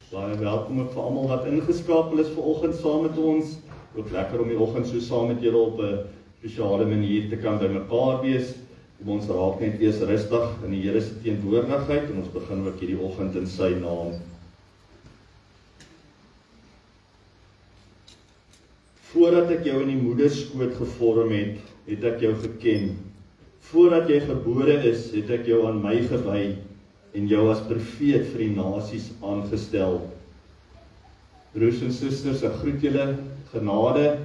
Baie welkom ook vir almal wat ingeskakel is vanoggend saam met ons. Ook lekker om die oggend so saam met julle op 'n spesiale manier te kan bymekaar wees. Kom ons raak net eers rustig in die Here se teenwoordigheid en ons begin ook hierdie oggend in sy naam. Voordat ek jou in die moederskoot gevorm het, het ek jou geken. Voordat jy gebore is, het ek jou aan my gewy en jou as profeet vir die nasies aangestel. Broers en susters, ek groet julle genade,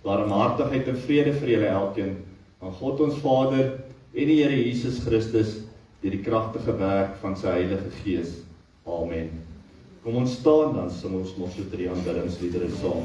barmhartigheid en vrede vir julle elkeen, aan God ons Vader en die Here Jesus Christus, deur die kragtige werk van sy Heilige Gees. Amen. Kom ons staan, dan sing ons nog so 3 aanbiddingsliedere saam.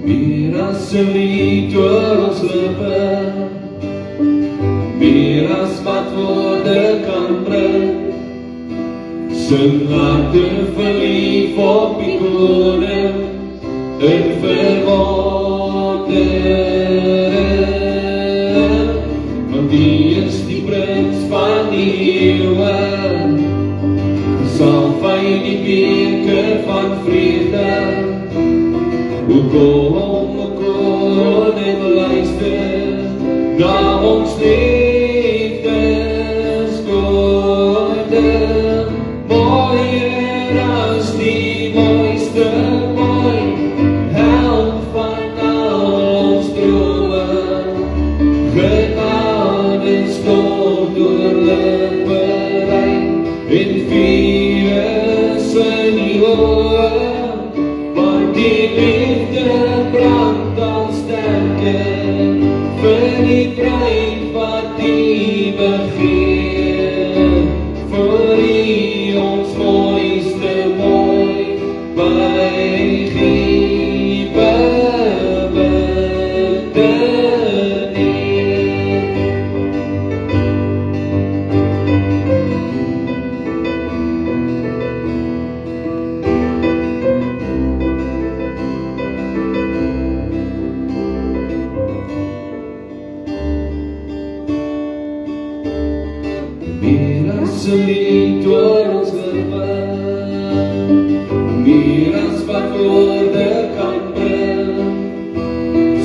Meer as 'n lied oor ons lippe, meer as wat woorde kan bring, sing harte verlief op die koning, in verwondering, want die is die prins van die eeuwe, sal hy die beker van vrede. Kom en luister na ons liefdeswoorde, mooier as die mooiste mooi, held van al ons drome, genade stort oor lippe rein, en virus in die oë, want die liefde brand al sterker, vir die bruid wat die begeer, vir die ons mooiste mooi, by die bebinde neer. Meer as 'n lied oor ons lippe, meer as wat woorde kan bring,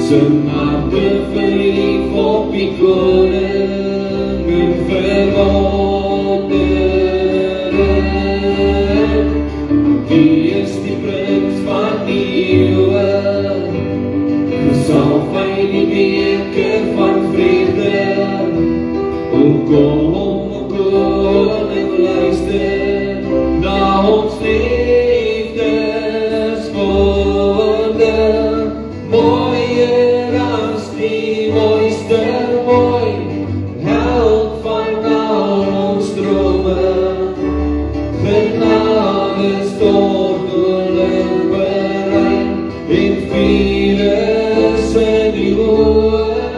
sing harte verlief op die koning, in verwondering, die is die prins van die eeuwe, sal hy die beker van vrede, kom en luister na ons liefdeswoorde, mooier as die mooiste mooi, held van al ons drome, genade stort oor lippe rein, en virus in die oë,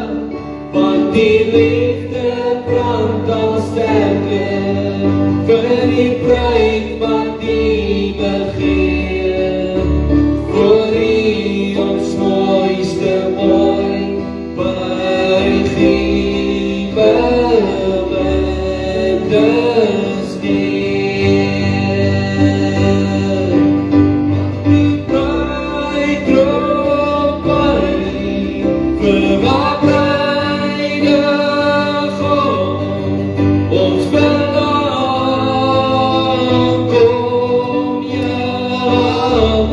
want die liefde brand al sterker, vir die bruid wat die begeer, vir die ons mooiste mooi, by die bewendes neer. Die bruid roep by, vir wat ons belang, kom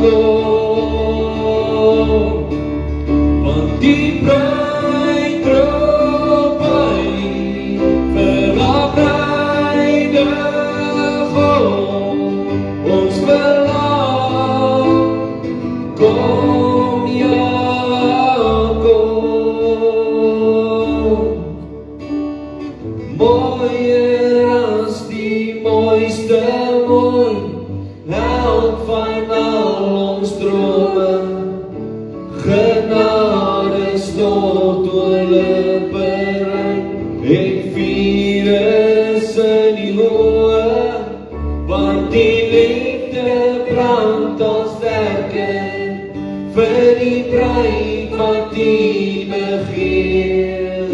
want die bruid roep by, vir haar bruidegom, ons belang, kom. volle bereik en vuur is in die oë, want die liefde brand als sterker vir die bruid wat die begeer,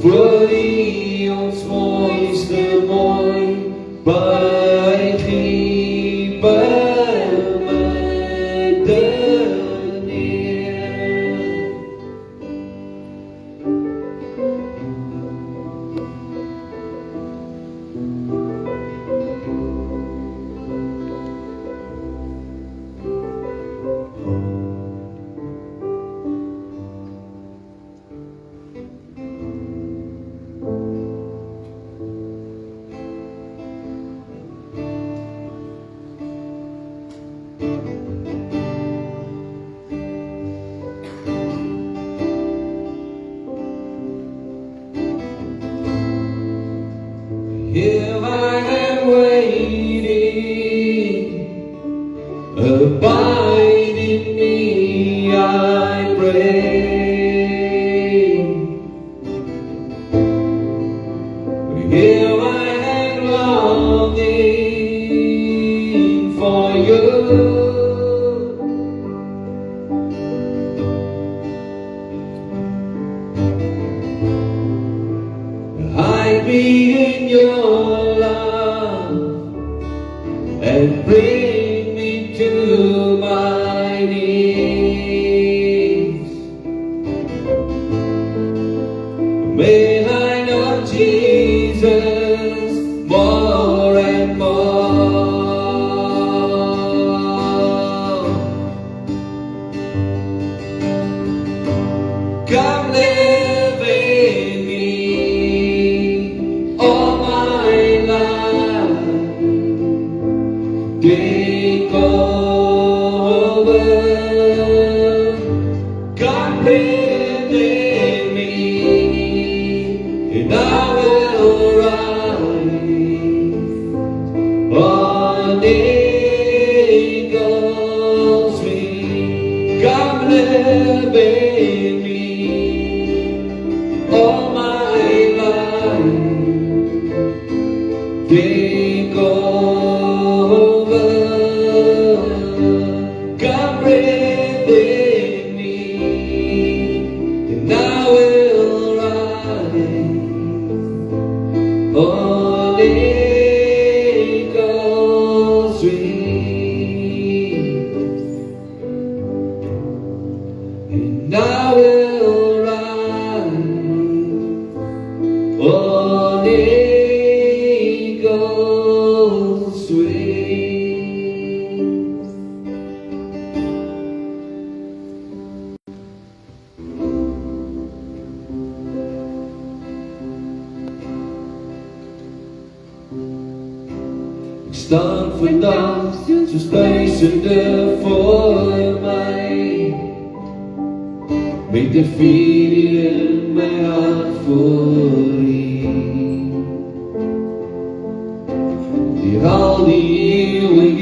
voor die ons mooiste mooi buig die beminde neer. Here I am waiting, abide in me, I pray. Here I am longing for you. Hide me in your love and bring me to my knees. May I know Jesus more and more. Come live in me all my life. Take over. Come live in me, and I will rise on eagle's wings. Come live in me all my life. Take over. Come breathe in me, and I will rise on eagle's wings, and I will rise on eagle's wings. Ik staan vandag zo spijzende voor mij, met de vier in mijn hart voor u. Die al die eeuwen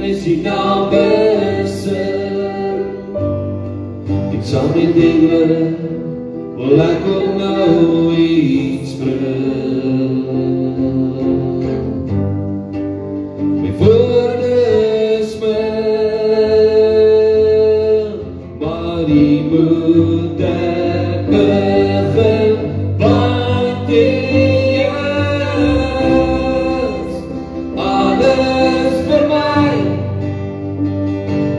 is die naam bessen. Ik zal niet dingen, wel ik ook nou iets brengen. Mijn woorden smel, maar die moet ik begin, want die is alles voor mij.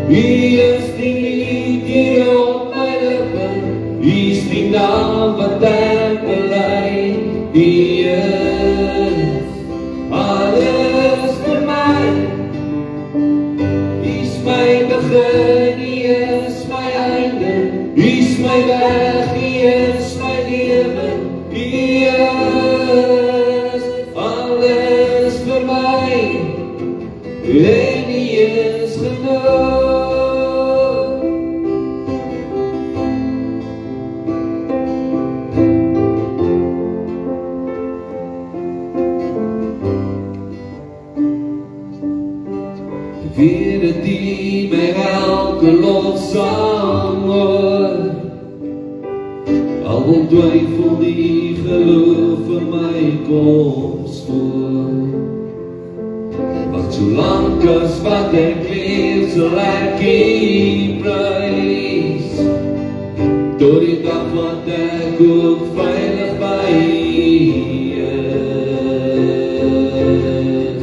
Wie is die lied hier op mijn lippen? Wie is die naam wat ik beleid? Die is alles voor mij. Die is mijn begin, die is mijn einde. Die is mijn weg, die is mijn leven. Die is alles voor mij. En die is genoeg. Vierde die mij elke lofzang hoort, al twyfel die geloof vir my koms voor. Want solank as wat ek leef, sal ek U prys, tot die dag wat ek ook veilig by U is.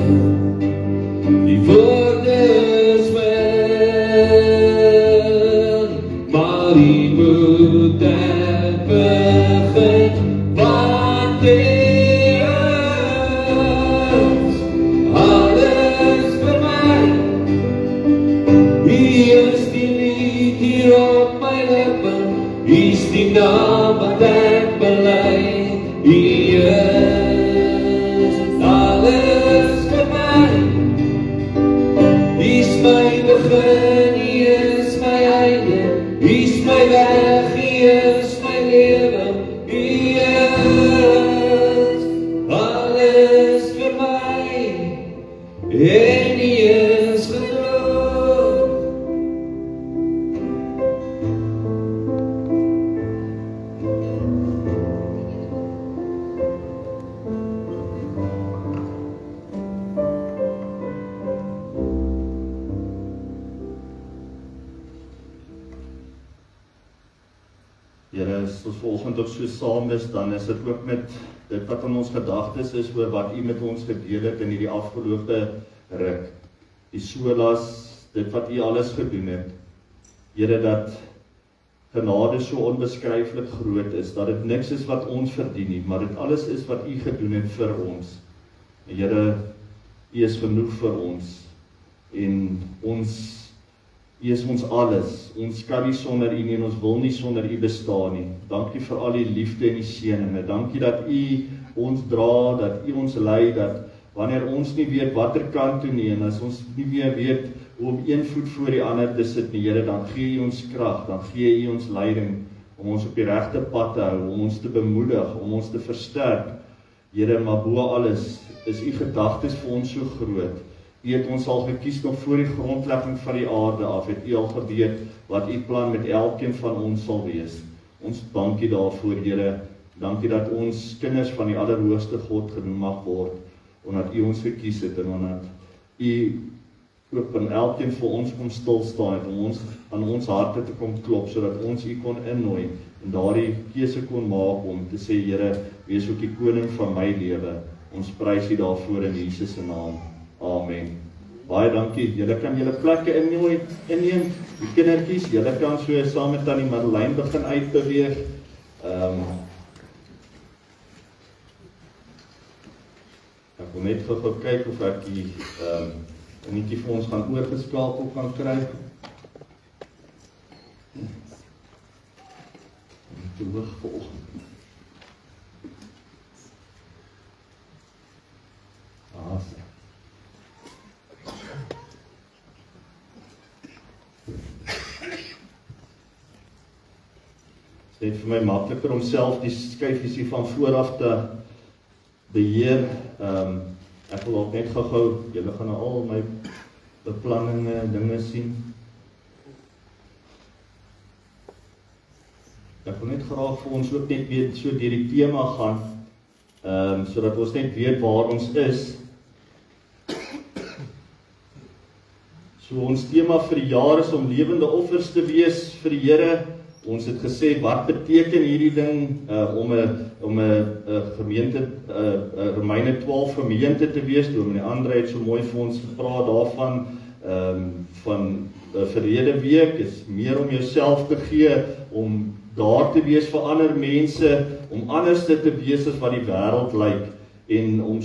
Die woorde is wel, maar die moet ek begin waardeer. Alles vir my, U is die lied hier op my lippe, U is die naam wat ek bely. U is alles vir my, U is my begin, U is my einde, U is my weg, U is my lewe. U is alles vir my, en U is geloof. Here, as ons vanoggend ook so saam is, dan is dit ook met dit wat in ons gedagtes is oor wat U met ons gedeel het in hierdie afgelope ruk. Die solas, dit wat U alles gedoen het. Here, dat genade so onbeskryflik groot is, dat dit niks is wat ons verdien nie, maar dit alles is wat U gedoen het vir ons. En Here, U is genoeg vir ons, en U is ons alles. Ons kan nie sonder U nie, en ons wil nie sonder U bestaan nie. Dankie vir al die liefde en die seëninge. Dankie dat U ons dra, dat U ons lei, dat wanneer ons nie weet watter kant toe nie, en as ons nie meer weet hoe om een voet voor die ander te sit nie, Here, dan gee U ons krag, dan gee U ons leiding om ons op die regte pad te hou, om ons te bemoedig, om ons te versterk. Here, maar bo alles is U gedagtes vir ons so groot. U het ons al gekies nog voor die grondlegging van die aarde af, het U al geweet wat U plan met elkeen van ons sal wees. Ons dankie daarvoor, Here. Dankie dat ons kinders van die Allerhoogste God genoem mag word, omdat U ons gekies het, en omdat U ook in elkeen vir ons kom stilstaan het, om ons aan ons harte te kom klop, sodat ons U kon innooi, en daardie keuse kon maak om te sê, Here, wees ook die koning van my lewe. Ons prys U daarvoor in Jesus se naam. Amen. Baie dankie. Julle kan julle plekke inneem. Die kindertjies, julle kan so saam met Tannie Madeleine begin uitbeweeg. Ek wil net gou kyk of ek die netjie vir ons gaan oorgeskakel kan kry. Te hoog vanoggend. Dit vir my makliker om self die skyfies hier van vooraf te beheer. Ek wil ook net gou, julle gaan nou al my beplanninge, dinge sien. Ek wil net graag vir ons ook net weet, so deur die tema gaan, sodat ons net weet waar ons is. So ons tema vir die jaar is om lewende offers te wees vir die Here. Ons het gesê, wat beteken hierdie ding om 'n gemeente, Romeine 12 gemeente te wees? Dominee Andre het so mooi vir ons gepraat daarvan, van verlede week, is meer om jouself te gee, om daar te wees vir ander mense, om anders te wees as wat die wêreld lyk, en om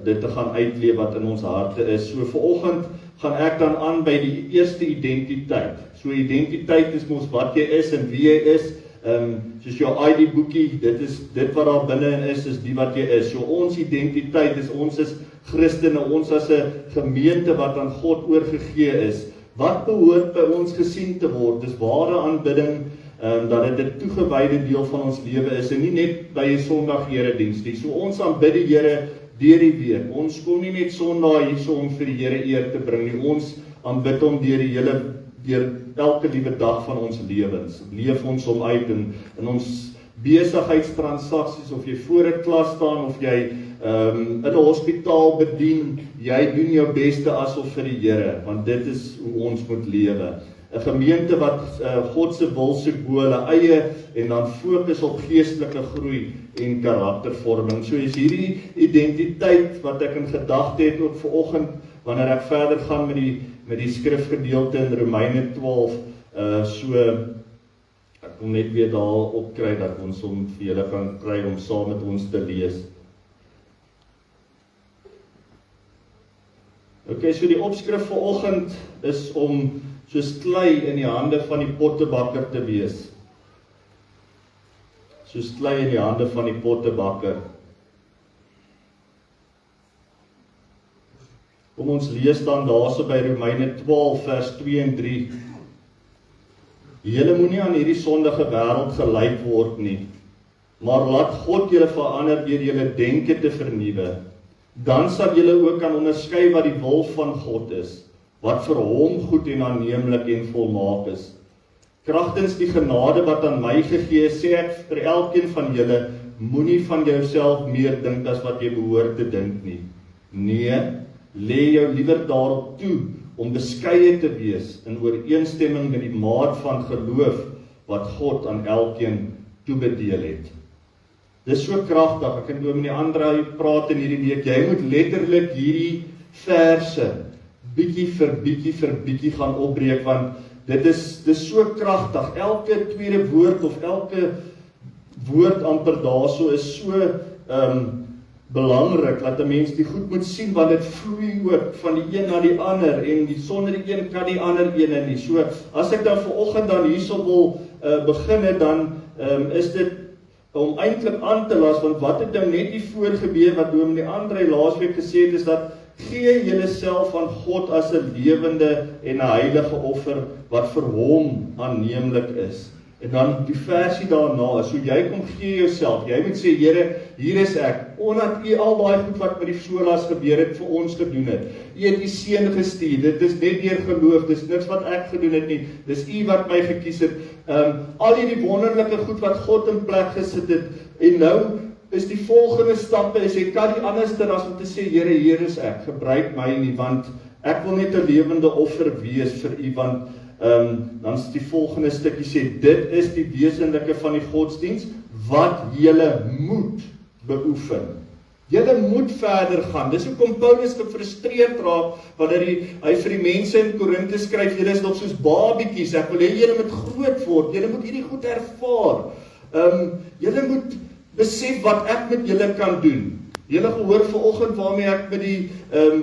dit te gaan uitleef wat in ons harte is. So vanoggend gaan ek dan aan by die eerste identiteit. So identiteit is mos wat jy is en wie jy is, soos jou ID boekie, dit is dit wat daar binne is die wat jy is. So ons identiteit is, ons is Christene, ons as 'n gemeente wat aan God oorgegee is. Wat behoort by ons gesien te word? Dis ware aanbidding, dat dit 'n toegewyde deel van ons lewe is, en nie net by 'n Sondag erediens nie. So ons aanbid die Here deur die week. Ons kom nie net Sondag hierso om vir die Here eer te bring nie. Ons aanbid hom deur elke liewe dag van ons lewens. Leef ons hom uit, en ons besigheidstransaksies, of jy voor 'n klas staan, of jy in 'n hospitaal bedien, jy doen jou beste asof vir die Here, want dit is hoe ons moet lewe. 'n Gemeente wat God se wil soek bo hulle eie en dan fokus op geestelike groei en karaktervorming. So is hierdie identiteit wat ek in gedagte het ook vanoggend, wanneer ek verder gaan met die skrifgedeelte in Romeine 12, ek wil net weer daar opkry dat ons hom vir julle kan kry om saam met ons te lees. Okay, so die opskrif vanoggend is om soos klei in die hande van die pottebakker te wees. Soos klei in die hande van die pottebakker. Kom ons lees dan daarso by Romeine 12 vers 2 en 3. Julle moenie aan hierdie sondige wêreld gelyk word nie, maar laat God julle verander deur julle denke te vernuwe. Dan sal julle ook kan onderskei wat die wil van God is, wat vir hom goed en aanneemlik en volmaak is. Kragtens die genade wat aan my gegee is, sê ek vir elkeen van julle, moenie van jouself meer dink as wat jy behoort te dink nie. Nee, lê jou liewer daarop toe om beskeie te wees in ooreenstemming met die maat van geloof wat God aan elkeen toebedeel het. Dis so kragtig. Ek en Dominee Andrei praat in hierdie week, jy moet letterlik hierdie verse bietjie vir bietjie gaan opbreek, want dit is so kragtig. Elke tweede woord of elke woord amper daarso is so belangrik, dat 'n mens die goed moet sien, want dit vloei ook van die een na die ander, en sonder die een kan die ander ene nie. So, as ek dan vanoggend dan hierso wil begin, dan is dit om eintlik aan te las, want wat het nou net die voorgebeur, wat Dominee Andrei laasweek gesê het, is dat gee julleself aan God as 'n lewende en 'n heilige offer, wat vir hom aanneemlik is. En dan die versie daarna, so jy kom gee jouself, jy moet sê, Here, hier is ek, omdat U al daai goed wat met die solas gebeur het, vir ons gedoen het. U het U seun gestuur, dit is net deur geloof, dis niks wat ek gedoen het nie, dis U wat my gekies het. Al hierdie wonderlike goed wat God in plek gesit het, en nou is die volgende stappe, is jy kan nie anderster as om te sê, Here, hier is ek, gebruik my nie, want ek wil net 'n lewende offer wees vir U, want dan is die volgende stukkie sê, dit is die wesenlike van die godsdiens, wat julle moet beoefen. Julle moet verder gaan. Dis hoekom Paulus gefrustreerd raak, wanneer hy vir die mense in Korinthe skryf, julle is nog soos babietjies, ek wil hê julle moet groot word, julle moet hierdie goed ervaar. Julle moet besef wat ek met julle kan doen. Julle gehoor vanoggend waarmee ek met die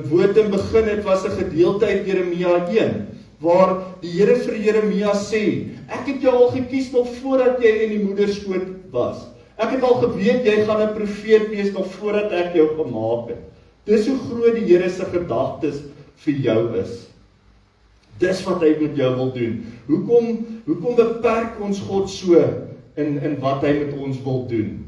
woording begin het, was 'n gedeelte uit Jeremia 1, waar die Here vir Jeremia sê, ek het jou al gekies nog voordat jy in die moederskoot was. Ek het al geweet, jy gaan 'n profeet wees nog voordat ek jou gemaak het. Dis hoe groot die Here se gedagtes vir jou is. Dis wat hy met jou wil doen. Hoekom beperk ons God so in wat hy met ons wil doen?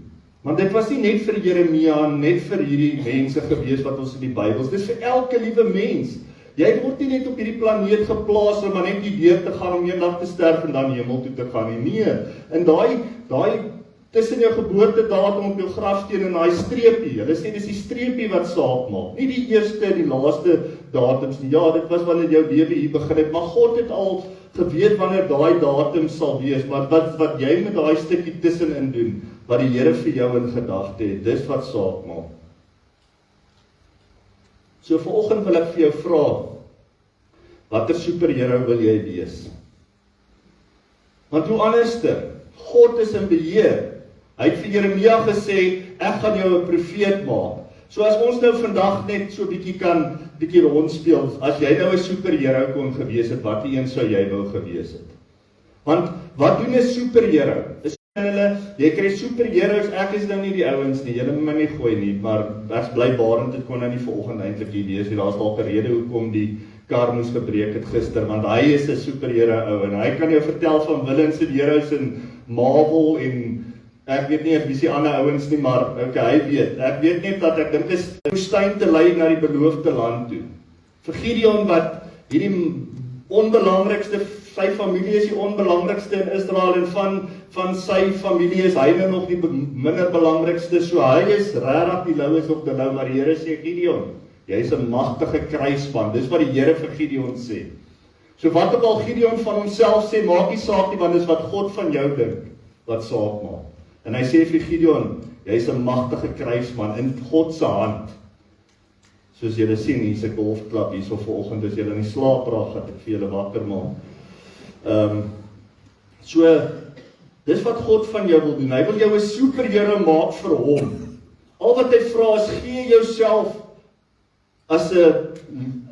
Want dit was nie net vir Jeremia, net vir hierdie mense gewees wat ons in die Bybel is. Dis vir elke liewe mens. Jy word nie net op hierdie planeet geplaas om maar net hierdeur te gaan om eendag te sterf en dan hemel toe te gaan nie. Nee, in daai tussen jou geboortedatum op jou grafsteen en daai streepie. Hulle sê dis die streepie wat saak maak. Nie die eerste en die laaste datums nie. Ja, dit was wanneer jou lewe hier begin het, maar God het al geweet wanneer daai datum sal wees, maar wat jy met daai stukkie tussenin doen, wat die Here vir jou in gedagte het, dis wat saak maak. So vanoggend wil ek vir jou vra, watter superheld wil jy wees? Want hoe anderster? God is in beheer. Hy het vir Jeremia gesê, ek gaan jou 'n profeet maak. So as ons nou vandag net so bietjie rondspeel, as jy nou 'n superheld kon gewees het, watter een sou jy wou gewees het? Want wat doen 'n superheld? Jy kry superheroes, ek is nou nie die ouens nie, julle moet my nie gooi nie, maar ek's bly Barend, dit kon nou nie vanoggend eintlik hier wees, daar's dalk 'n rede hoekom die kar moes gebreek het gister, want hy is 'n superhero ou, en hy kan jou vertel van villains en heroes in Marvel, en ek weet nie of dis die ander ouens nie, maar okay, hy weet, ek weet net dat ek dink is die woestyn te lei na die beloofde land toe. Vir Gideon wat hierdie onbelangrikste sy familie is die onbelangrikste in Israel en van sy familie is hy nou nog die minder belangrikste, so hy is regtig die loues op die lou, maar die Here sê Gideon, jy is 'n magtige kruisman, dis wat die Here vir Gideon sê. So wat ook al Gideon van homself sê, maak nie saak nie, want dis wat God van jou dink, wat saak maak. En hy sê vir Gideon, jy is 'n magtige kruisman in God se hand. Soos julle sien, hier's 'n golfklap hierso vanoggend, as julle in die slaap raak, gaan ek vir julle wakker maak. So, dis wat God van jou wil doen. Hy wil jou 'n superheld maak vir hom. Al wat hy vra is, gee jouself as 'n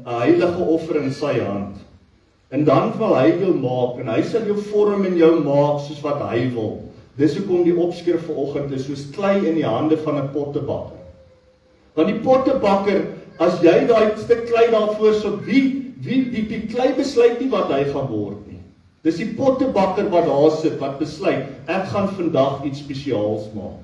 heilige offer in sy hand. En dan wil hy jou maak, en hy sal jou vorm en jou maak soos wat hy wil. Dis hoekom die opskrif vanoggend is soos klei in die hande van 'n pottebakker. Want die pottebakker, as jy daai stuk klei daarvoor so die klei besluit nie wat hy gaan word nie. Dis die pottebakker wat daar sit, wat besluit, ek gaan vandag iets spesiaals maak.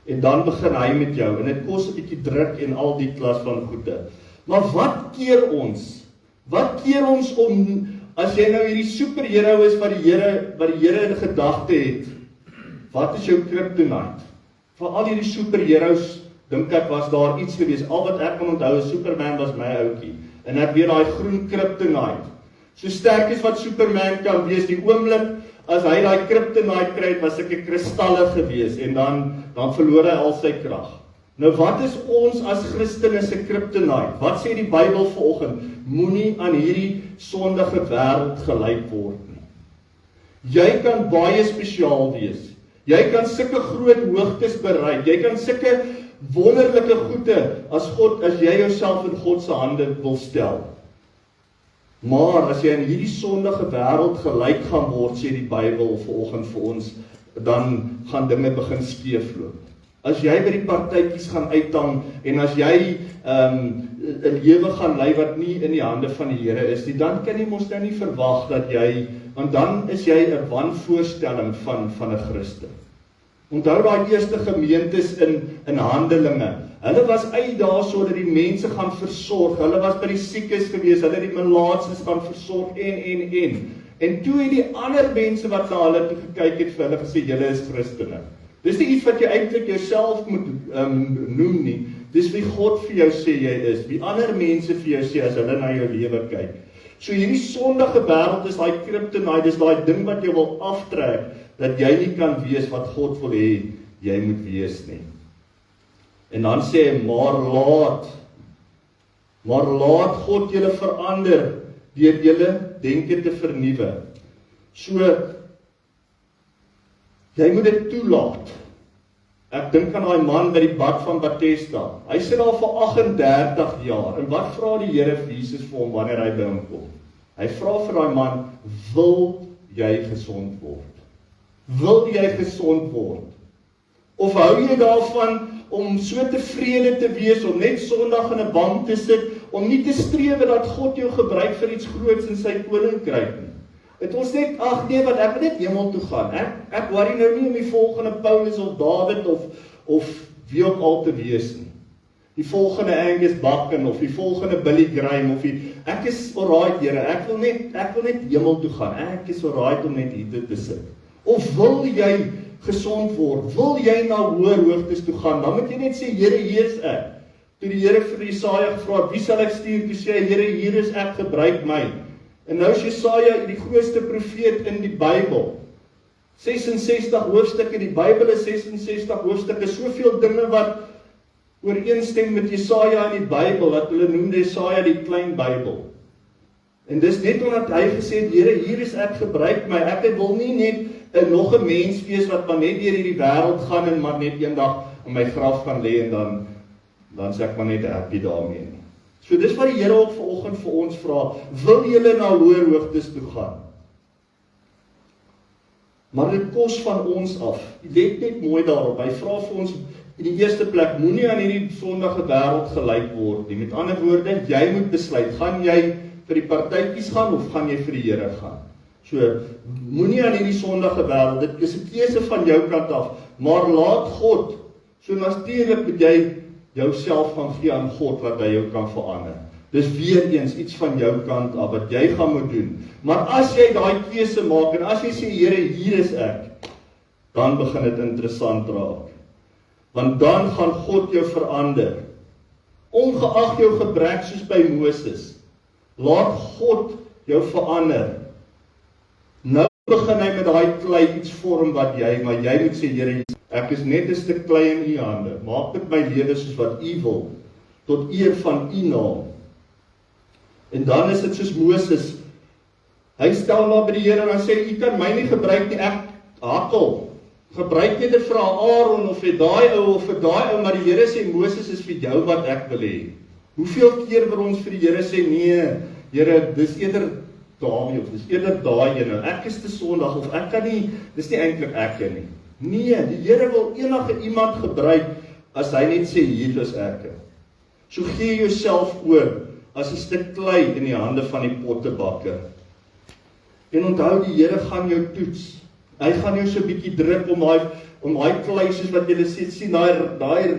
En dan begin hy met jou, en dit kos 'n bietjie druk en al die klas van goede. Maar wat keer ons? Wat keer ons om, as jy nou hierdie superhero is wat die Here in gedagte het, wat is jou kryptonite? Vir al hierdie superheroes, dink ek was daar iets gewees, al wat ek kan onthou, Superman was my ouetjie, en ek weet daai groen kryptonite, so sterk as wat Superman kan wees, die oomblik, as hy daai kryptonite kry, was ek 'n kristalle gewees, en dan verloor hy al sy krag. Nou wat is ons as Christene se kryptonite? Wat sê die Bybel vanoggend? Moenie aan hierdie sondige wêreld gelyk word nie. Jy kan baie spesiaal wees. Jy kan sulke groot hoogtes bereik. Jy kan sulke wonderlike goede as jy jouself in God se hande wil stel. Maar as jy in hierdie sondige wêreld gelyk gaan word, sê die Bybel vanoggend vir ons, dan gaan dinge begin skeefloop. As jy by die partytjies gaan uithang, en as jy 'n lewe gaan lei wat nie in die hande van die Here is nie, dan kan jy mos nou nie verwag dat want dan is jy 'n wanvoorstelling van 'n Christen. Onthou daai eerste gemeentes in Handelinge. Hulle was uit daar sodat die mense gaan versorg. Hulle was by die siekes gewees, hulle die melaatses gaan versorg en toe het die ander mense wat na hulle toe gekyk het vir hulle gesê, julle is Christene. Dis nie iets wat jy eintlik jouself moet noem nie. Dis wie God vir jou sê jy is, wie ander mense vir jou sê as hulle na jou lewe kyk. So hierdie sondige wêreld is daai kryptonite, dis daai ding wat jou wil aftrek, dat jy nie kan wees wat God wil hê jy moet wees nie. En dan sê hy, maar laat God julle verander deur julle denke te vernuwe. So, jy moet dit toelaat. Ek dink aan daai man by die bad van Bethesda. Hy sit daar vir 38 jaar. En wat vra die Here vir Jesus vir hom wanneer hy by hom kom? Hy vra vir daai man, wil jy gesond word? Wil jy gesond word? Of hou jy daarvan om so tevrede te wees, om net Sondag in 'n bank te sit, om nie te strewe dat God jou gebruik vir iets groots in sy koninkryk nie? Het ons net, ag nee, wat ek wil net hemel toe gaan. Ek worry nou nie om die volgende Paulus of David of wie ook al te wees nie. Die volgende Angus Buchan of die volgende Billy Graham of ek is alright, Here, ek wil net hemel toe gaan. Ek is alright om net hier te sit. Of wil jy gesond word? Wil jy na hoër hoogtes toe gaan? Dan moet jy net sê, Here, hier is ek. Toe die Here vir Jesaja gevra het, wie sal ek stuur? Toe sê hy, Here, hier is ek, gebruik my. En nou is Jesaja die grootste profeet in die Bybel. 66 hoofstukke, die Bybel is 66 hoofstukke, soveel dinge wat ooreenstem met Jesaja in die Bybel, wat hulle noemde Jesaja die klein Bybel. En dis net omdat hy gesê het, Here, hier is ek, gebruik my. Ek wil nie net nog 'n mens wees wat maar net deur hierdie wêreld gaan en maar net eendag in my graf gaan lê en dan sê ek maar net happy daarmee nie. So dis wat die Here ook vanoggend vir ons vra, wil julle na hoër hoogtes toe gaan? Maar dit kos van ons af. Let net mooi daarop. Hy vra vir ons in die eerste plek, moenie aan hierdie sondige wêreld gelyk word nie. Met ander woorde, jy moet besluit, gaan jy vir die partytjies gaan of gaan jy vir die Here gaan? So, moenie aan hierdie sondige wêreld, dit is 'n keuse van jou kant af, maar laat God, so natuurlik moet jy jouself gaan gee aan God, wat hy jou kan verander. Dis weer eens iets van jou kant af wat jy gaan moet doen. Maar as jy daai keuse maak en as jy sê, Here, hier is ek, dan begin dit interessant raak. Want dan gaan God jou verander. Ongeag jou gebrek soos by Moses, laat God jou verander. Nou begin hy met daai klei iets vorm wat maar jy moet sê, Here, ek is net 'n stuk klei in u hande. Maak dit my lewe soos wat u wil, tot eer van u naam. En dan is dit soos Moses. Hy stel maar by die Here en hy sê, u kan my nie gebruik nie, ek hakkel. Gebruik net vir Aaron of vir daai ou of vir daai ou, maar die Here sê, Moses is vir jou wat ek wil hê. Hoeveel keer wil ons vir die Here sê, nee, Here, dis eerder Dawie of dis eerder daai ene. Ek is te sondig of ek kan nie, dis nie eintlik ek nie. Nee, die Here wil enige iemand gebruik as hy net sê, hier is ek. So gee jouself oor as 'n stuk klei in die hande van die pottebakker. En onthou, die Here gaan jou toets. Hy gaan jou so 'n bietjie druk om daai klei, soos wat julle sien, daai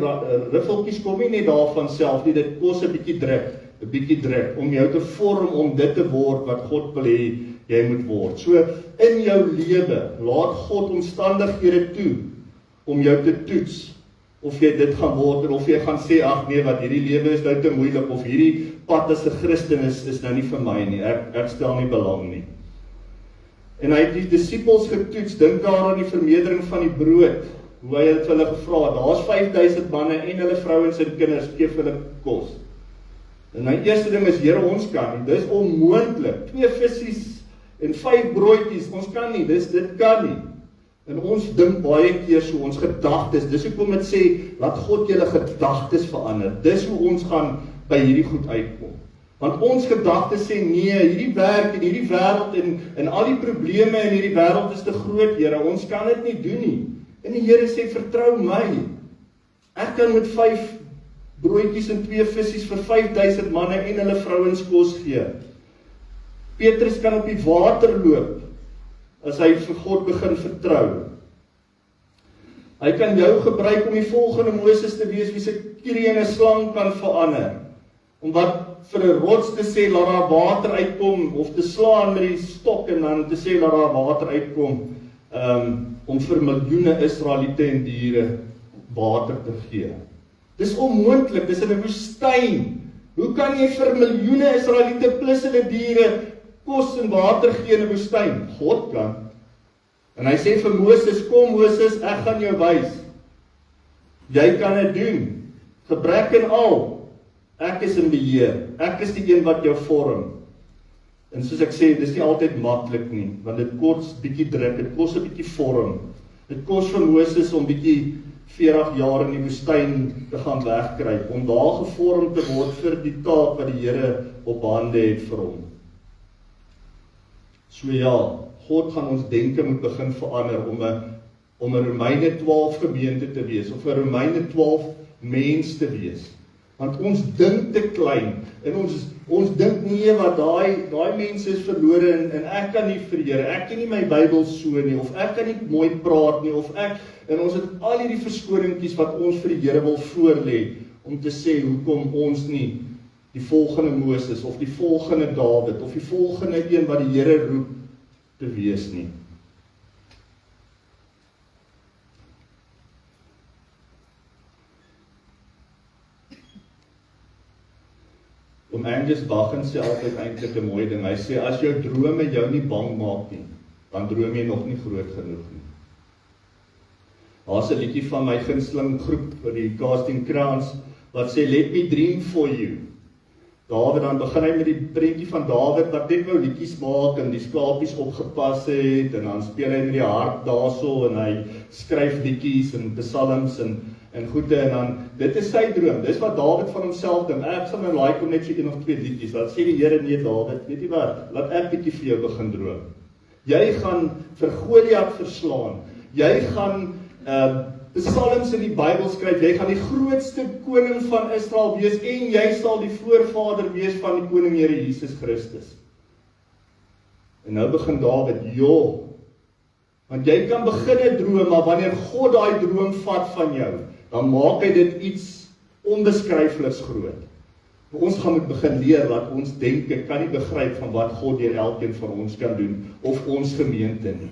riffeltjies kom nie net daarvan self nie, dit kos 'n bietjie druk, om jou te vorm om dit te word wat God wil hê jy moet word. So, in jou lewe, laat God omstandighede toe, om jou te toets, of jy dit gaan word, of jy gaan sê, ag nee, wat hierdie lewe is nou te moeilik, of hierdie pad as 'n Christen is nou nie vir my nie, ek stel nie belang nie. En hy het die disippels getoets, dink daar aan die vermeerdering van die brood, hoe hy het vir hulle gevra, daar's 5000 manne en hulle vrouens en kinders, gee vir hulle kos. En my eerste ding is, Here, ons kan nie, dis onmoontlik, 2 visse en 5 broodjies, ons kan nie, dit kan nie. En ons dink baie keer so, ons gedagtes, dis hoekom dit sê, laat God julle gedagtes verander, dis hoe ons gaan by hierdie goed uitkom. Want ons gedagtes sê, nee, hierdie werk en hierdie wêreld en al die probleme in hierdie wêreld is te groot, Here, ons kan dit nie doen nie. En die Here sê, vertrou my. Ek kan met 5 broodjies en 2 visse vir 5000 manne en hulle vrouens kos gee. Petrus kan op die water loop, as hy vir God begin vertrou. Hy kan jou gebruik om die volgende Moses te wees, wie se kierie in 'n slang kan verander. Om wat vir 'n rots te sê, laat daar water uitkom, of te slaan met die stok en dan te sê, laat daar water uitkom, om vir miljoene Israeliete en diere water te gee. Dis onmoontlik, dis in 'n woestyn. Hoe kan jy vir miljoene Israeliete plus hulle diere kos en water gee in 'n woestyn? God kan. En hy sê vir Moses, kom Moses, ek gaan jou wys. Jy kan dit doen. Gebrek en al. Ek is in beheer. Ek is die een wat jou vorm. En soos ek sê, dis nie altyd maklik nie, want dit kos bietjie druk, dit kos 'n bietjie vorm. Dit kos vir Moses om bietjie 40 jaar in die woestyn te gaan wegkruip, om daar gevorm te word vir die taak wat die Here op hande het vir hom. So ja, God gaan ons denke moet begin verander om 'n Romeine 12 gemeente te wees, of 'n Romeine 12 mens te wees. Want ons dink te klein, en ons dink nie wat daai mense is verlore, en ek kan nie vir Here, ek ken nie my Bybel so nie, of ek kan nie mooi praat nie, en ons het al hierdie verskoningkies wat ons vir die Here wil voorlê, om te sê, hoekom ons nie die volgende Moses, of die volgende Dawid, of die volgende een wat die Here roep te wees nie. Om Angus Bachen sê altyd eintlik 'n mooi ding. Hy sê, as jou drome jou nie bang maak nie, dan droom jy nog nie groot genoeg nie. Daar's 'n liedjie van my gunsteling groep vir die Casting Crowns wat sê, let me dream for you. Dawid, dan begin hy met die prentjie van Dawid wat net wou liedjies maak en die skapies opgepas het, en dan speel hy met die harp daarso en hy skryf liedjies en psalms en goede, en dan, dit is sy droom, dis wat Dawid van homself dink, ek sal nou like om net so 1 of 2 liedjies, dan sê die Here, nee Dawid, weet jy wat, laat ek bietjie vir jou begin droom. Jy gaan vir Goliat verslaan, jy gaan psalms in die Bybel skryf, jy gaan die grootste koning van Israel wees, en jy sal die voorvader wees van die koning Here Jesus Christus. En nou begin Dawid, want jy kan begin droom, maar wanneer God daai droom vat van jou, dan maak hy dit iets onbeskryfliks groot. Ons gaan moet begin leer dat ons denke kan nie begryp van wat God deur elkeen van ons kan doen, of ons gemeente nie.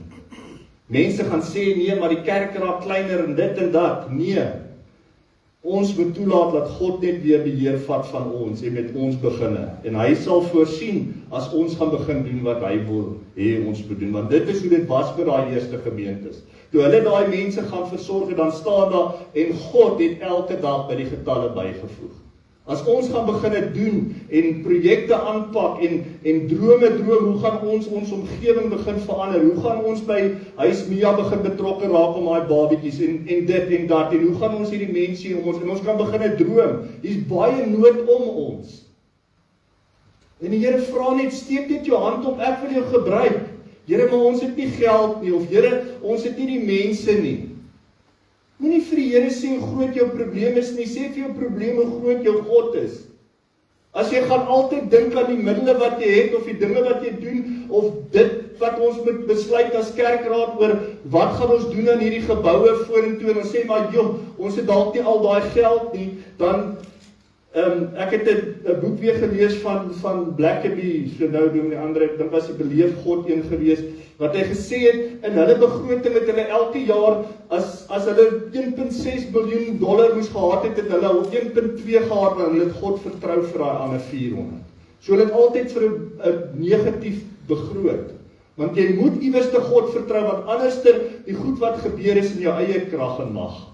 Mense gaan sê, nee, maar die kerk raak kleiner en dit en dat. Nee, ons moet toelaat dat God net weer beheer vat van ons en met ons beginne. En hy sal voorsien as ons gaan begin doen wat hy wil hê ons moet doen. Want dit is hoe dit was by daai eerste gemeentes. Toe hulle daai mense gaan versorg, dan staan daar, en God het elke dag by die getalle bygevoeg. As ons gaan begin doen en projekte aanpak en drome droom, hoe gaan ons omgewing begin verander? Hoe gaan ons by Huis Mia begin betrokke raak om daai babietjies en dit en dat, en hoe gaan ons hierdie mense hier om ons, en ons kan begin droom. Hier's baie nood om ons. En die Here vra net, steek net jou hand op, ek wil jou gebruik. Here, maar ons het nie geld nie, of Here, ons het nie die mense nie. Moenie vir die Here sê hoe groot jou probleem is nie, sê vir jou probleem hoe groot jou God is. As jy gaan altyd dink aan die middele wat jy het, of die dinge wat jy doen, of dit wat ons moet besluit as kerkraad oor, wat gaan ons doen aan hierdie geboue vorentoe, en ons sê maar, joh, ons het dalk nie al daai geld nie, dan, ek het 'n boek weer gelees van Blackaby, so nou doen die ander, ek dink was die Beleef God een gewees, wat hy gesê het, in hulle begroting het hulle elke jaar, as hulle $1.6 biljoen moes gehad het, het hulle 1.2 gehad, en hulle het God vertrou vir daai ander 400. So hulle het altyd vir 'n negatief begroot. Want jy moet iewers te God vertrou, want anderster, die goed wat gebeur is in jou eie krag en mag.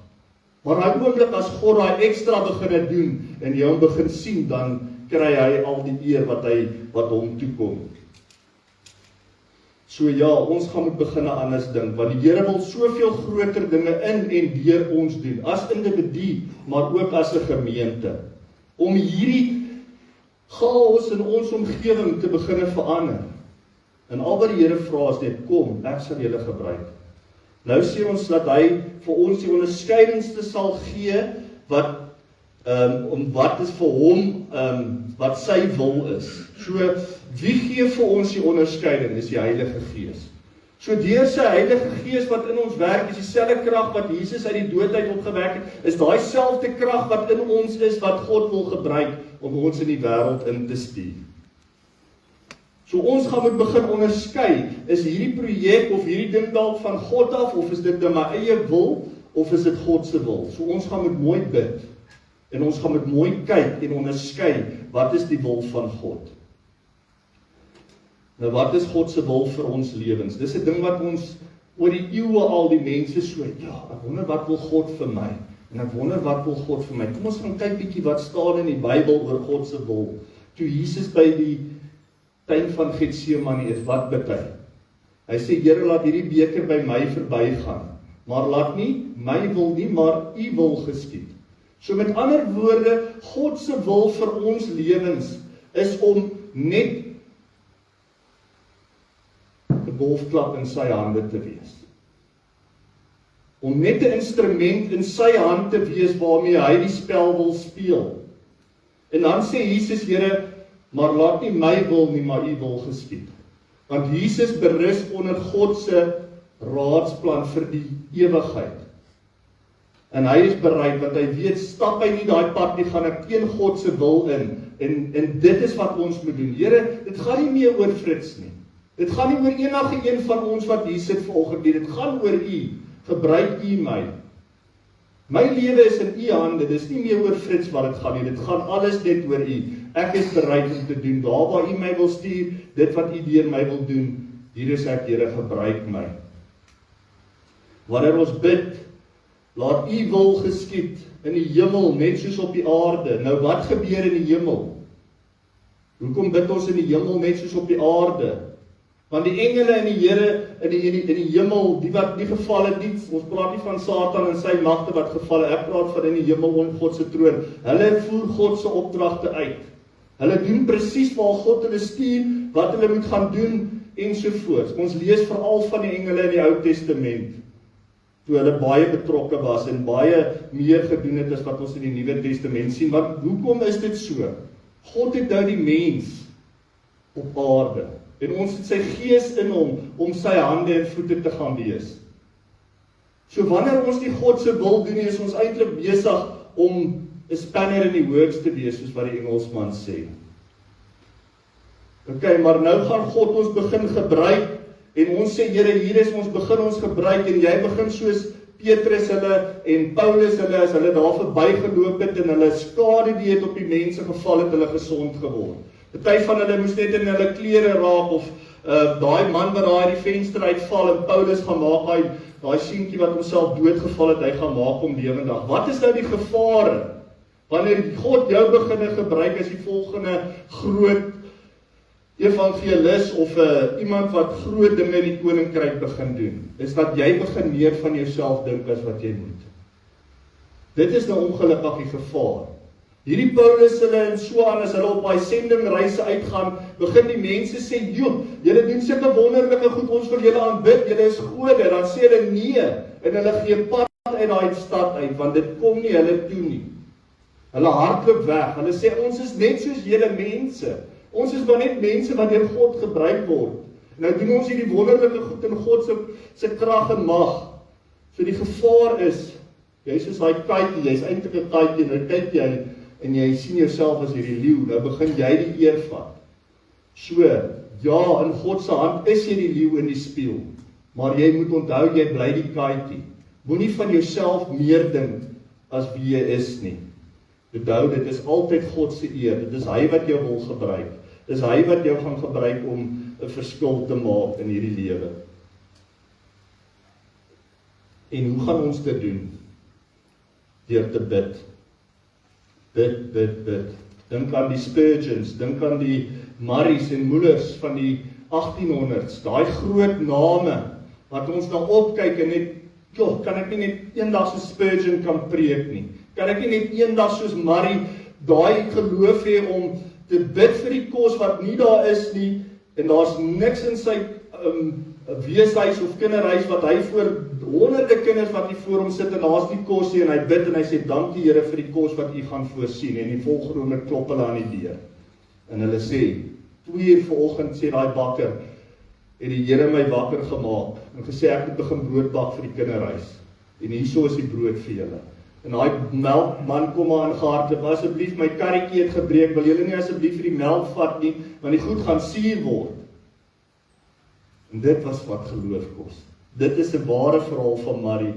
Maar daai oomblik as God daai ekstra begin doen, en jy hom begin sien, dan kry hy al die eer wat hom toekom. So ja, ons gaan moet begin anders dink, want die Here wil soveel groter dinge in en deur ons doen, as individu, maar ook as 'n gemeente, om hierdie chaos in ons omgewing te begin verander. En al wat die Here vra is net, kom, ek sal julle gebruik. Nou sê ons dat hy vir ons die onderskeidingste sal gee, wat is vir hom, wat sy wil is. So, wie gee vir ons die onderskeiding? Is die Heilige Gees. So deur sy Heilige Gees wat in ons werk, is dieselfde krag wat Jesus uit die dood uit opgewek het, is daai selfde krag wat in ons is, wat God wil gebruik om ons in die wêreld in te stuur. So ons gaan moet begin onderskei, is hierdie projek of hierdie ding dalk van God af, of is dit in my eie wil, of is dit God se wil? So ons gaan moet mooi bid, en ons gaan moet mooi kyk en onderskei, wat is die wil van God? Nou wat is God se wil vir ons lewens? Dis 'n ding wat ons oor die eeue al die mense so, ja, ek wonder wat wil God vir my? En ek wonder wat wil God vir my? Kom ons gaan kyk bietjie wat staan in die Bybel oor God se wil. Toe Jesus by die tuin van Getsemane is, wat bid hy? Hy sê, Here, laat hierdie beker by my verbygaan, maar laat nie my wil nie, maar u wil geskied. So met ander woorde, God se wil vir ons lewens is om net 'n golfklap in sy hande te wees. Om net 'n instrument in sy hand te wees waarmee hy die spel wil speel. En dan sê Jesus, Here, maar laat nie my wil nie, maar u wil geskied. Want Jesus berus onder God se raadsplan vir die ewigheid. En hy is bereid, want hy weet, stap hy nie daai pad nie, gaan ek teen God se wil in. En dit is wat ons moet doen. Here, dit gaan nie meer oor Frits nie. Dit gaan nie oor enige een van ons wat hier sit vanoggend nie. Dit gaan oor u. Gebruik u my. My lewe is in u hande. Dit is nie meer oor Frits wat dit gaan nie. Dit gaan alles net oor u. Ek is bereid om te doen. Daar waar u my wil stuur, dit wat u deur my wil doen, hier is ek, Here, gebruik my. Wanneer ons bid, laat u wil geskied in die hemel, net soos op die aarde. Nou wat gebeur in die hemel? Hoekom bid ons in die hemel net soos op die aarde? Want die engele in die Here, in die hemel, die wat nie geval het nie, ons praat nie van Satan en sy magte wat geval het, ek praat van in die hemel om God se troon. Hulle voer God se opdragte uit. Hulle doen presies waar God hulle stuur, wat hulle moet gaan doen, ensovoorts. Ons lees veral van die engele in die Ou Testament, toe hulle baie betrokke was en baie meer gedoen het as wat ons in die Nuwe Testament sien. Want hoekom is dit so? God het nou die mens op aarde, en ons het sy gees in hom, om sy hande en voete te gaan wees. So wanneer ons die God se wil doen, is ons eintlik besig om 'n spanner in die works te wees, soos wat die Engelsman sê. Okay, maar nou gaan God ons begin gebruik, en ons sê, Here, hier is ons begin ons gebruik, en jy begin soos Petrus hulle en Paulus hulle, as hulle daar verbygeloop het, en hulle skade die het op die mense geval, het hulle gesond geword. Party van hulle moes net in hulle klere raak, of daai man wat daar uit die venster uitval, en Paulus gaan maak, daai seentjie wat homself doodgeval het, hy gaan maak hom lewendig. Wat is nou die gevare? Wanneer God jou begin gebruik as die volgende groot evangelis of iemand wat groot dinge in die koninkryk begin doen, is dat jy begin meer van jouself dink as wat jy moet. Dit is nou ongelukkig die gevaar. Hierdie Paulus hulle en so aan, as hulle op daai sendingreise uitgaan, begin die mense sê, joh, julle doen sulke wonderlike goed, ons wil julle aanbid, julle is gode, dan sê hulle nee, en hulle gee pad uit daai stad uit, want dit kom nie hulle toe nie. Hulle hardloop weg, hulle sê, ons is net soos julle mense, ons is maar net mense wat deur God gebruik word. Nou doen ons hierdie wonderlike goed in God se krag en mag. So die gevaar is, jy is soos daai katjie, jy is eintlik 'n katjie, nou kyk jy, en jy sien jouself as hierdie leeu, nou begin jy die eer vat. So, ja, in God se hand is jy die leeu in die spieël, maar jy moet onthou, jy bly die katjie. Moenie van jouself meer dink as wie jy is nie. Onthou, dit is altyd God se eer, dit is hy wat jou wil gebruik. Dis hy wat jou gaan gebruik om 'n verskil te maak in hierdie lewe. En hoe gaan ons dit doen? Deur te bid. Bid. Dink aan die Spurgeons, dink aan die Murrays en Mullers van die 1800s, daai groot name, wat ons nou opkyk en net, joh, kan ek nie net eendag so Spurgeon kan preek nie? Kan ek nie net eendag soos Murray daai geloof hê om te bid vir die kos wat nie daar is nie, en daar's niks in sy weeshuis of kinderhuis wat hy voor honderde kinders wat hier voor hom sit en daar's nie kos nie, en hy bid en hy sê, dankie Here vir die kos wat u gaan voorsien, en die volgende oomblik klop hulle aan die deur. En hulle sê, 2 uur vanoggend sê daai bakker, het die Here my wakker gemaak, en gesê ek moet begin brood bak vir die kinderhuis, en hierso is die brood vir julle. En daai melkman kom maar aangehardloop, asseblief my karretjie het gebreek, wil julle nie asseblief vir die melk vat nie, want die goed gaan suur word. En dit was wat geloof kos. Dit is 'n ware verhaal van Murray,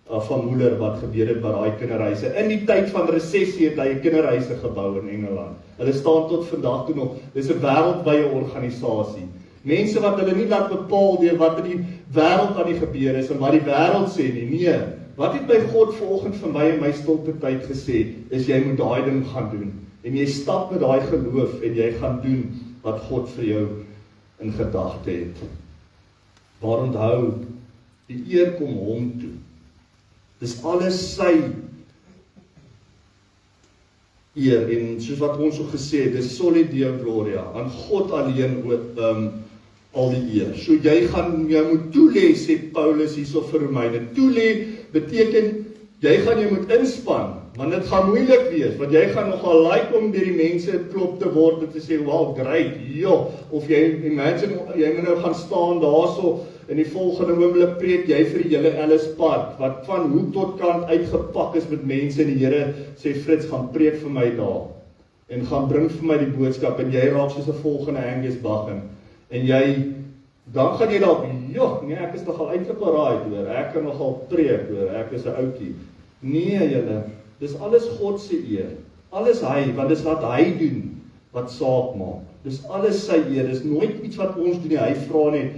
van Muller wat gebeur het by daai kinderhuise. In die tyd van resessie het hy kinderhuise gebou in Engeland. Hulle staan tot vandag toe nog. Dis 'n wêreldwye organisasie. Mense wat hulle nie laat bepaal deur wat in die wêreld aan die gebeur is en wat die wêreld sê nie. Nee, wat het by God vanoggend vir my in my stilte tyd gesê, is jy moet daai ding gaan doen. En jy stap met daai geloof en jy gaan doen wat God vir jou in gedagte het. Maar onthou, die eer kom hom toe. Dis alles sy eer, en soos wat ons ook gesê het, dis soli Deo Gloria, aan God alleen al die eer. So jy moet toelê, sê Paulus hierso vir Romeine. Toelê beteken, jy gaan jou moet inspan, want dit gaan moeilik wees, want jy gaan nogal like om deur die mense klop te word, en te sê, wow, great, joh, of jy, imagine, jy moet nou gaan staan daarso, in die volgende oomblik preek jy vir die hele Ellis Park, wat van hoek tot kant uitgepak is met mense, en die Here sê, Frits, gaan preek vir my daar, en gaan bring vir my die boodskap, en jy raak soos 'n volgende Angus Baggen, en dan gaan jy dalk, joh, nee, ek is nogal eintlik alraai, hoor, ek kan nogal preek, hoor, ek is 'n ouetjie. Nee, julle, dis alles God se eer, alles hy, want dis wat hy doen, wat saak maak, dis alles sy eer, dis nooit iets wat ons doen nie, hy vra net,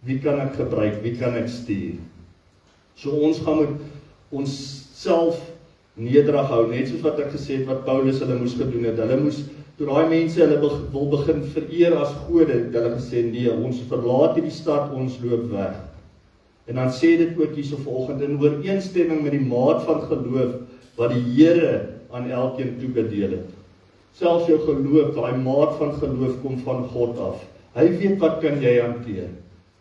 wie kan ek gebruik, wie kan ek stuur? So ons gaan met ons self nederig hou, net soos wat ek gesê het, wat Paulus hulle moes gedoen het, hulle moes, toe daai mense hulle wil begin vereer as gode, hulle gesê, nee, ons verlaat hierdie stad, ons loop weg. En dan sê dit ook hierso vanoggend, in ooreenstemming met die maat van geloof, wat die Here aan elkeen toegedeel het. Selfs jou geloof, daai maat van geloof kom van God af. Hy weet wat kan jy hanteer.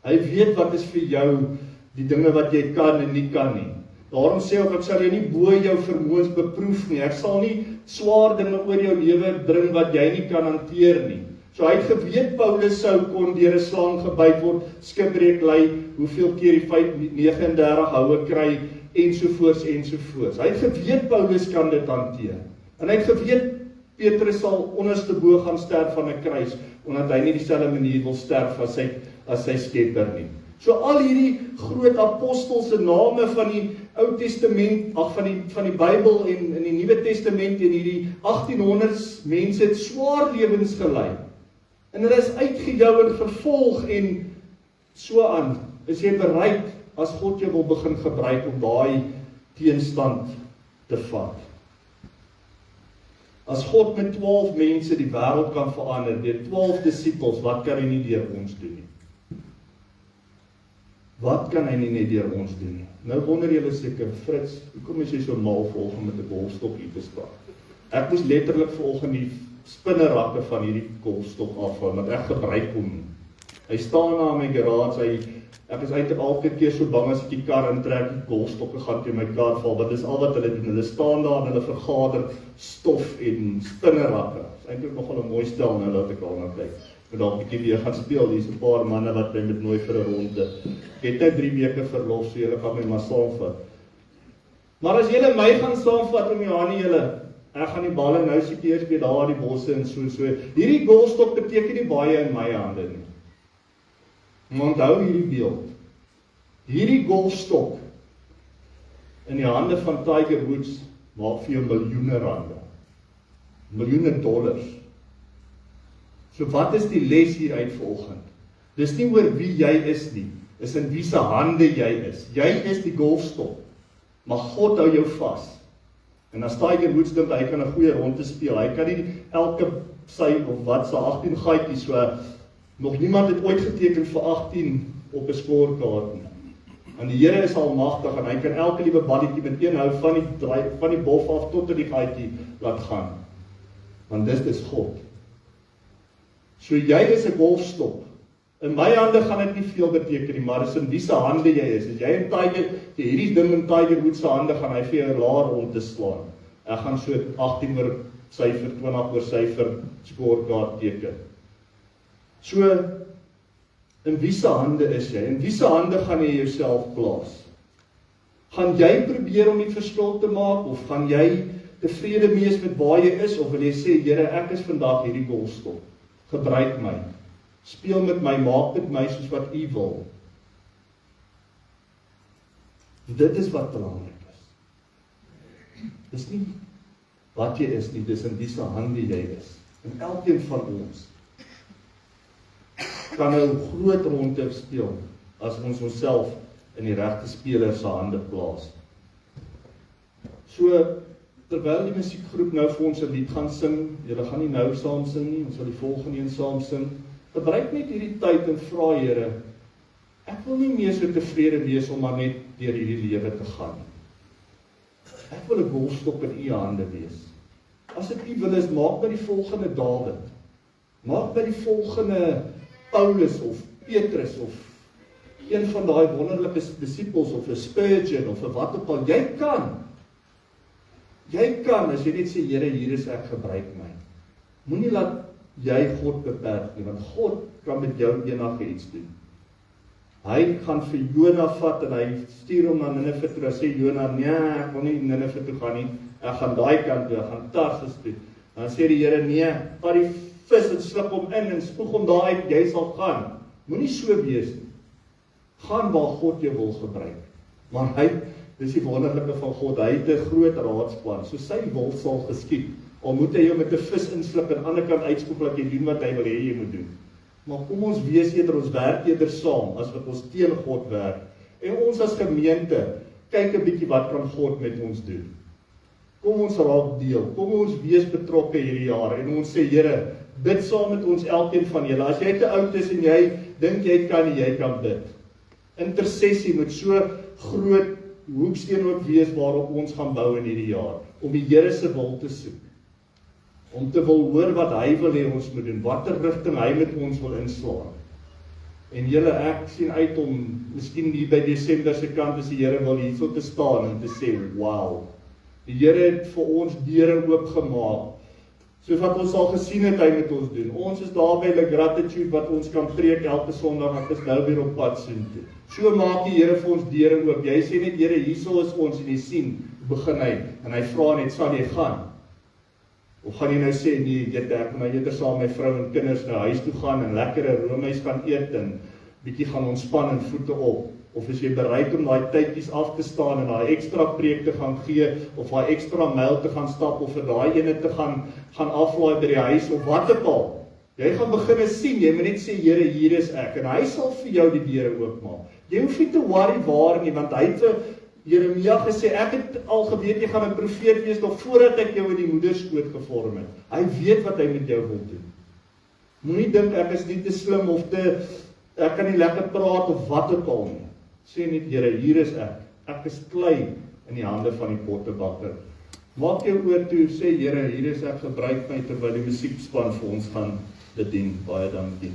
Hy weet wat is vir jou die dinge wat jy kan en nie kan nie. Daarom sê ek sal jou nie bo jou vermoëns beproef nie. Ek sal nie swaar dinge oor jou lewe bring wat jy nie kan hanteer nie. So hy het geweet Paulus kon deur 'n slang gebyt word, skipbreek ly, hoeveel keer die 39 houe kry ensovoorts. Hy het geweet Paulus kan dit hanteer. En hy het geweet, Petrus sal onderste bo gaan sterf van 'n kruis, omdat hy nie dieselfde manier wil sterf as sy skepper nie. So al hierdie groot apostels se name van die Ou Testament, van die Bybel en in die Nuwe Testament en hierdie 1800s mense het swaar lewens gelei. En hulle is uitgejou en vervolg en so aan. Is jy bereid as God jou wil begin gebruik om daai teenstand te vat? As God met 12 mense die wêreld kan verander, deur 12 disippels, wat kan hy nie deur ons doen nie? Wat kan hy nie net deur ons doen nie? Nou wonder julle seker, Frits, hoekom is jy so mal volgens met 'n golfstok hier te staan? Ek moes letterlik volgens die spinnerakke van hierdie golfstok afval, want ek gebruik hom nie. Hy staan na my garage, ek is eintlik elke keer so bang as ek die kar intrek, die golfstokke gaan teen my kar val, want dis al wat hulle doen. Hulle staan daar en hulle vergader stof en spinnerakke. Dis eintlik nogal 'n mooi stel nou dat ek daarna kyk. Ek moet dalk 'n bietjie weer gaan speel. Hier's 'n paar manne wat my met nooi vir 'n ronde. Ek het nou 3 weke verlof, so julle gaan my maar saamvat. Maar as julle my gaan saamvat om Johannie julle, ek gaan die balle nou seker eers by daar in die bosse en so. Hierdie golfstok beteken nie baie in my hande nie. Maar onthou hierdie beeld. Hierdie golfstok in die hande van Tiger Woods maak vir jou miljoene rande. Miljoene dollars. So wat is die les hier uit vanoggend? Dis nie oor wie jy is nie, is in wie se hande jy is. Jy is die golfstok, maar God hou jou vas. En as Tiger Woods dink hy kan 'n goeie ronde speel, hy kan nie elke sy of wat se 18 gaatjies, so nog niemand het ooit geteken vir 18 op 'n skorekaart nie. En die Here is almagtig en hy kan elke liewe balletjie met een hou van die bof af tot in die gaatjie laat gaan. Want dis God. So jy is 'n golfstok. In my hande gaan dit nie veel beteken nie, maar dis in wie se hande jy is. As jy in hierdie ding in Tiger Woods se hande gaan, hy vir jou 'n laar rond te slaan. Ek gaan so 18 oor syfer, 20 oor syfer skorekaart teken. So, in wie se hande is jy? In wie se hande gaan jy jouself plaas? Gaan jy probeer om die verskil te maak, of gaan jy tevrede wees met waar jy is, of wil jy sê, Here, ek is vandag hierdie golfstok, gebruik my, speel met my, maak met my soos wat U wil. Dit is wat belangrik is. Dis nie wat jy is nie, dis in wie se hande jy is. En elkeen van ons kan nou groot ronde speel as ons onsself in die regte speler se hande plaas. So, terwyl die musiekgroep nou vir ons 'n lied gaan sing, julle gaan nie nou saam sing nie, ons sal die volgende een saam sing, gebruik net hierdie tyd en vra Here, ek wil nie meer so tevrede wees om maar net deur hierdie lewe te gaan. Ek wil 'n golfstok in U hande wees. As dit U wil is, maak by die volgende Dawid. Maak by die volgende Paulus of Petrus of een van daai wonderlike disippels of 'n Spurgeon of 'n wat ook al. Jy kan as jy net sê, Here, hier is ek, gebruik my. Moenie laat jy God beperk nie, want God kan met jou enige iets doen. Hy gaan vir Jona vat en hy stuur hom na Ninive toe. Hy sê Jona, nee, ek wil nie Ninive toe gaan nie. Ek gaan daai kant toe, ek gaan Tarsus toe. Dan sê die Here, nee, vat die vis en slip hom in en spoeg hom daar uit, jy sal gaan. Moenie so wees nie. Gaan waar God jou wil gebruik. Maar dis die wonderlike van God, hy het 'n groot raadsplan, so sy wil sal geskied. Al moet hy jou met 'n vis inslip en aan die ander kant uitspoeg dat jy doen wat hy wil hê jy moet doen. Maar kom ons wees eerder, ons werk eerder saam, as wat ons teen God werk. En ons as gemeente, kyk 'n bietjie wat kan God met ons doen. Kom ons raak deel, kom ons wees betrokke hierdie jaar, en ons sê, Here, bid saam met ons elkeen van julle. As jy te oud is en jy dink jy kan bid. Intersessie moet so groot hoeksteen ook wees waarop ons gaan bou in hierdie jaar, om die Here se wil te soek. Om te wil hoor wat hy wil hê ons moet doen, watter rigting hy met ons wil inslaan. En julle, ek sien uit om, miskien hier by Desember se kant, as die Here wil hierso te staan en te sê, wow, die Here het vir ons deure oopgemaak, soos wat ons al gesien het hy met ons doen. Ons is daar by the gratitude wat ons kan preek elke Sondag, ek is nou weer op pad soontoe. So maak die Here vir ons deure oop. Jy sê net, Here, hierso is ons en jy sien, begin hy, en hy vra net, sal jy gaan? Of gaan jy nou sê, nee, ek maar eerder saam met my vrou en kinders na huis toe gaan en lekkere roomys gaan eet en bietjie gaan ontspan en voete op? Of is jy bereid om daai tydjies af te staan en daai ekstra preek te gaan gee, of daai ekstra myl te gaan stap, of vir daai ene te gaan aflaai by die huis, of wat ook al? Jy gaan begin sien, jy moet net sê, Here, hier is ek, en hy sal vir jou die deure oopmaak. Jy hoef nie te worry waar nie, want hy het vir Jeremia gesê, ek het al geweet, jy gaan 'n profeet wees, nog voordat ek jou in die moederskoot gevorm het. Hy weet wat hy met jou wil doen. Moenie dink, ek is nie te slim, of ek kan nie lekker praat, of wat ook al nie. Sê net, Here, hier is ek is klei in die hande van die pottebakker. Maak jou oor toe, sê, Here, hier is ek, gebruik my, terwyl die musiekspan vir ons gaan bedien. Baie dankie.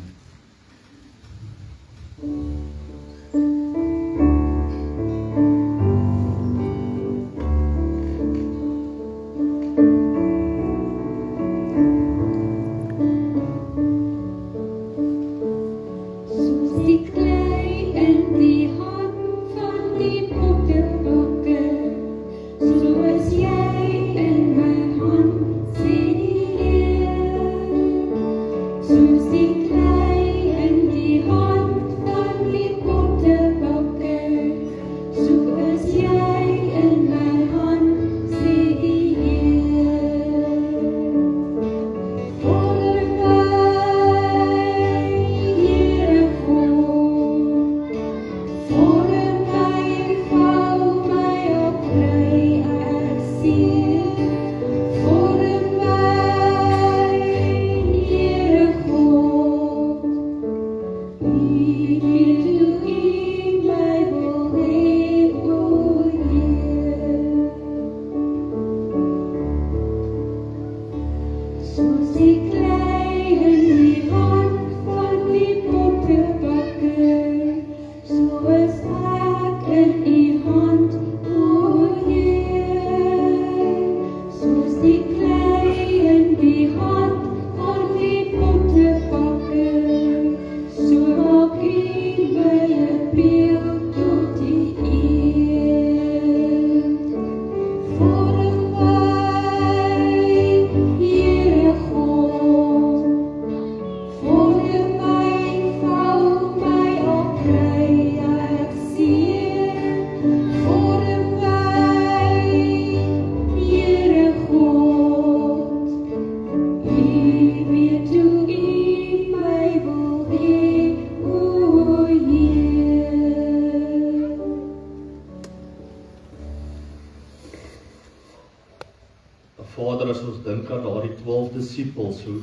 Vader, as ons dink aan daardie 12 disippels, hoe U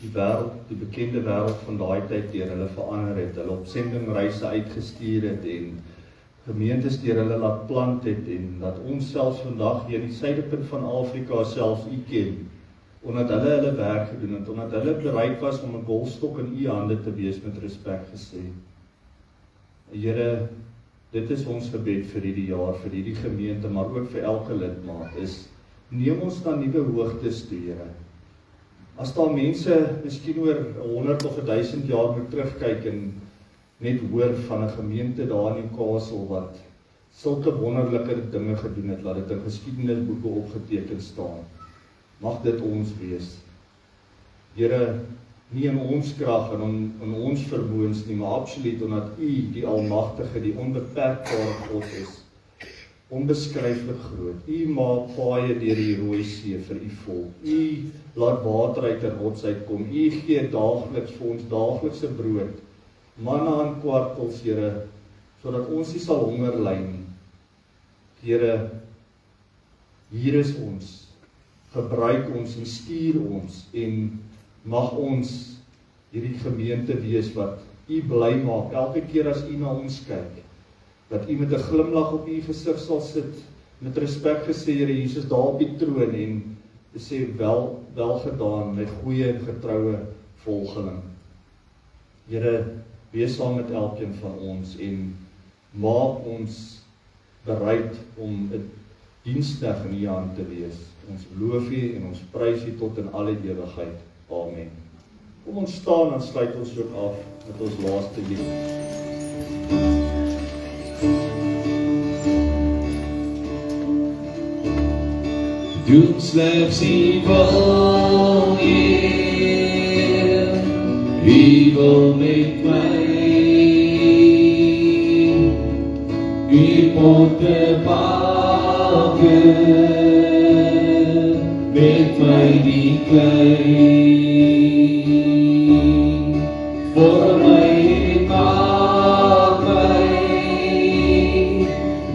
die wêreld, die bekende wêreld van daai tyd deur hulle verander het, hulle op sendingreise uitgestuur het en gemeentes deur hulle laat plant het, en dat ons selfs vandag hier in die suidepunt van Afrika selfs U ken, omdat hulle werk gedoen het, omdat hulle bereid was om 'n golfstok in U hande te wees, met respek gesê. Here, dit is ons gebed vir hierdie jaar, vir hierdie gemeente, maar ook vir elke lidmaat, is neem ons na nuwe hoogtes toe, Here. As daar mense miskien oor 100 of 1000 jaar moet terugkyk en net hoor van 'n gemeente daar in Newcastle wat sulke wonderlike dinge gedoen het, laat dit in geskiedenisboeke opgeteken staan, mag dit ons wees. Here, nie in ons krag en in ons vermoëns nie, maar absoluut omdat U die almagtige, die onbeperkbare God is, onbeskryflik groot. U maak paaie deur die Rooi See vir U volk. U laat water uit 'n rots uitkom. U gee daagliks vir ons daaglikse brood, manna en kwartels, Here, sodat ons nie sal honger ly nie. Here, hier is ons. Gebruik ons en stuur ons, en mag ons hierdie gemeente wees wat U bly maak elke keer as U na ons kyk. Dat U met 'n glimlag op U gesig sal sit, met respek gesê, Here Jesus, daar op die troon, en te sê, wel gedaan, my goeie en getroue volgeling. Here, wees saam met elkeen van ons, en maak ons bereid om 'n diensknegt in U hand te wees. Ons loof U en ons prys U tot in alle ewigheid. Amen. Kom ons staan en sluit ons ook af met ons laaste lied. doen slegs U wil, Heer. U wil met my U potte baken, met my die klei. Voor my en maak my,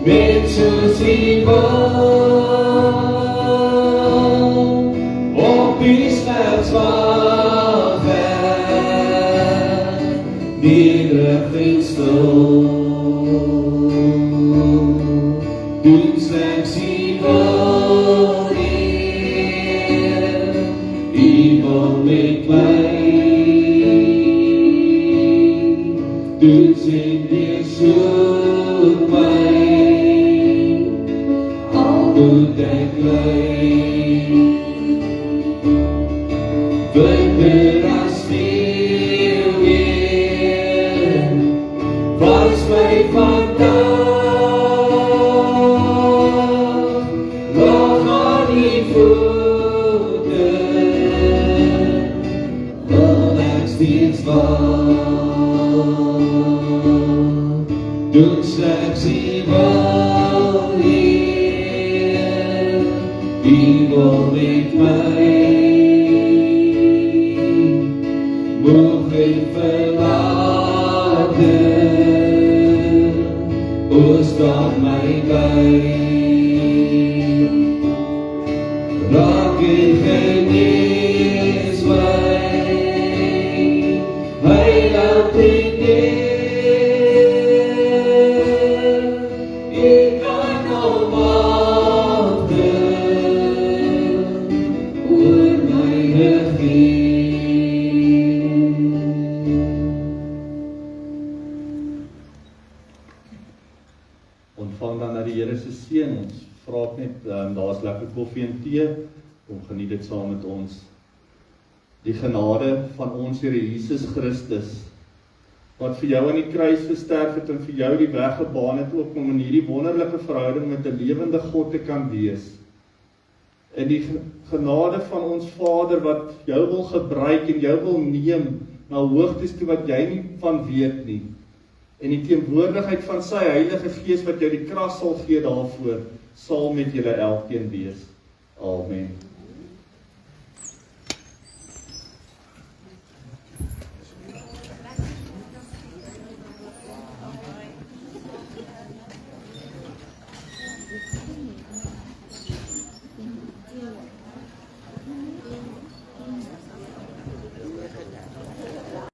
met soos U wil, op U slegs wag ek, nederig en stil. Doen slegs U wil, Heer, U wil met my. Doen sien weer soek my, al moet ek ly. Winter as sneeuw weer, was my vandag, lag aan die voete, wil ek steeds wag. Doen slegs U wil, Heer, U wil met my. Moeg en verlate, o staan my by. Raak en genees my, Heiland en ontvang dan na die Here se seën. Ons vra net, daar's lekker koffie en tee, kom geniet dit saam met ons. Die genade van ons Here Jesus Christus, wat vir jou aan die kruis gesterf het en vir jou die weg gebaan het ook om in hierdie wonderlike verhouding met 'n lewende God te kan wees. En die genade van ons Vader wat jou wil gebruik en jou wil neem na hoogtes toe wat jy nie van weet nie. En die teenwoordigheid van sy Heilige Gees wat jou die krag sal gee daarvoor, sal met julle elkeen wees. Amen.